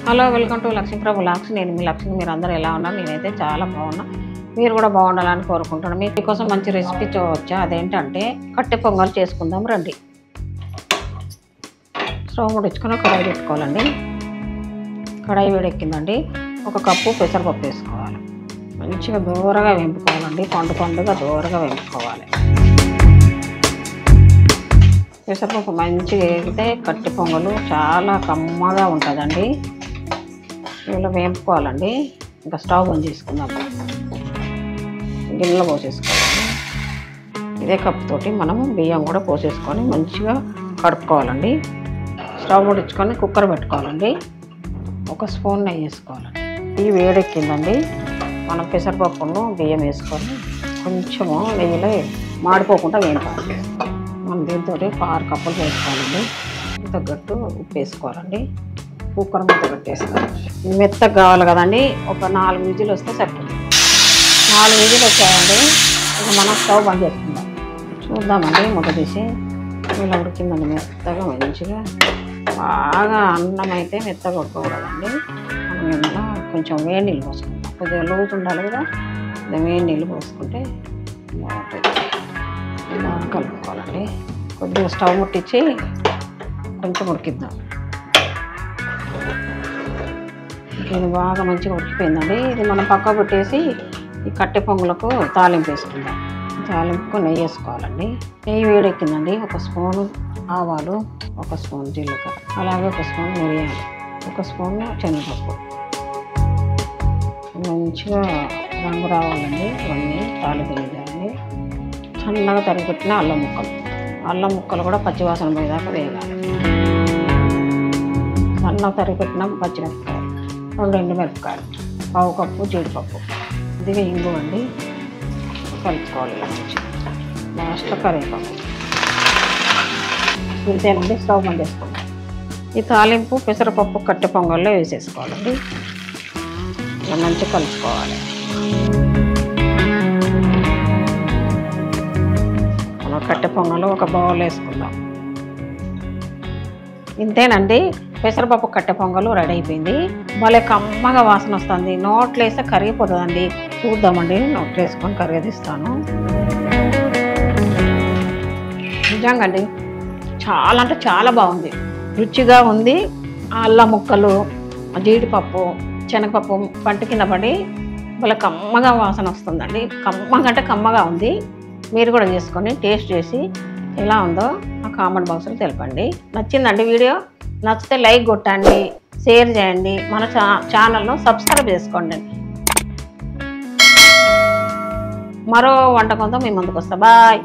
Hello, welcome to Lakshmiprabhu vlogs. నేను మీ లక్ష్మి. మీరు అందరూ ఎలా ఉన్నారు? నేనైతే చాలా బాగున్నా. మీరు కూడా బాగుండాలని కోరుకుంటున్నాను. మీకోసం మంచి రెసిపీ వచ్చా. అదేంటంటే కట్టె పొంగల్ చేసుకుందాం రండి. స్టవ్ ముడించుకొని కడాయి పెట్టుకోవాలండి. కడాయి వేడెక్కిందండి. 1 కప్పు పెసరపప్పు వేసుకోవాలి. మంచిగా దూరగా వేపుకోవాలండి. పండుగా దూరగా వేపుకోవాలి. పెసరపప్పు మంచిగా వేగితే కట్టె పొంగలు చాలా కమ్మగా ఉంటుందండి. ఇలా వేపుకోవాలండి. ఇంకా స్టవ్ బంద్ చేసుకుందాం. గిన్నెలో పోసేసుకోవాలి. ఇదే కప్పుతోటి మనము బియ్యం కూడా పోసేసుకొని మంచిగా కడుక్కోవాలండి. స్టవ్ ముడించుకొని కుక్కర్ పెట్టుకోవాలండి. 1 స్పూన్ నెయ్యి వేసుకోవాలండి. ఇది వేడెక్కిందండి. మనం పెసరపప్పును బియ్యం వేసుకొని కొంచెము నెయ్యిలో మాడిపోకుండా వేపాలి. మనం దీంతో 6 కప్పులు వేసుకోవాలండి. తగ్గట్టు ఉప్పు వేసుకోవాలండి. కుక్కర్ మూత పెట్టేసుకోవాలి. మెత్తగా కావాలి కదండి. ఒక 4 విజిల్ వస్తే సరిపోతుంది. 4 విజిల్ వచ్చాయండి. ఇక మనం స్టవ్ బంద్ చేసుకుందాం. చూద్దామండి. మూత తీసి ఇలా ఉడికిందండి. మెత్తగా మంచిగా బాగా అన్నం అయితే మెత్తగా ఉడకకూడదండి. మనం ఇలా కొంచెం వేడి నీళ్ళు పోసుకుంటాం. కొద్దిగా లూజ్ ఉండాలి కదా. వేడి నీళ్ళు పోసుకుంటే బాగుంటుంది. బాగా కలుపుకోవాలండి. కొద్దిగా స్టవ్ ముట్టించి కొంచెం ఉడికిద్దాం. ఇది బాగా మంచిగా ఉడికిపోయిందండి. ఇది మనం పక్క పెట్టేసి ఈ కట్టె పొంగులకు తాలింపు వేసుకుందాం. తాలింపుకు నెయ్యి వేసుకోవాలండి. నెయ్యి వేడెక్కిందండి. 1 స్పూను ఆవాలు, 1 స్పూన్ జీలకర్ర, అలాగే 1 స్పూన్ మిరియాలు, 1 స్పూన్ శనగపప్పు. మంచిగా రంగు రావాలండి. ఇవన్నీ తాలింపు వేయాలండి. సన్నగా తరిగిపెట్టిన అల్లం ముక్కలు కూడా పచ్చివాసన పోయేదాకా వేయాలి. సన్నగా తరిగిపెట్టిన పచ్చిమిరపకాయలు, 2 ఎండుమిరపకాయలు, 1/2 కప్పు జీడిపప్పు, ఇది ఇంగువండి. కలుపుకోవాలి. లాస్ట్లో కరివేపాకు. ఇంతేనండి. స్టవ్ బంద్ చేసుకుంటాం. ఈ తాలింపు పెసరపప్పు కట్టె పొంగల్లో వేసేసుకోవాలండి. ఇలా మంచిగా కలుపుకోవాలి. మనం కట్టె పొంగల్లో ఒక బౌల్ వేసుకుందాం. ఇంతేనండి. పెసరపప్పు కట్టె పొంగలు రెడీ అయిపోయింది. భలే కమ్మగా వాసన వస్తుంది. నోట్లో వేస్తే కరిగిపోతుందండి. చూద్దామండి. నోట్లో వేసుకొని కరిగదీస్తాను. నిజంగా అండి చాలా అంటే చాలా బాగుంది. రుచిగా ఉంది. అల్లం ముక్కలు, జీడిపప్పు, శనగపప్పు పంట కింద పడి భలే కమ్మగా వాసన వస్తుందండి. కమ్మగా అంటే కమ్మగా ఉంది. మీరు కూడా చేసుకొని టేస్ట్ చేసి ఎలా ఉందో నా కామెంట్ బాక్స్లో తెలపండి. నచ్చిందండి వీడియో? నచ్చితే లైక్ కొట్టండి, షేర్ చేయండి, మన ఛానల్ను సబ్స్క్రైబ్ చేసుకోండి. మరో వంటకంతో మీ ముందుకు వస్తా. బాయ్.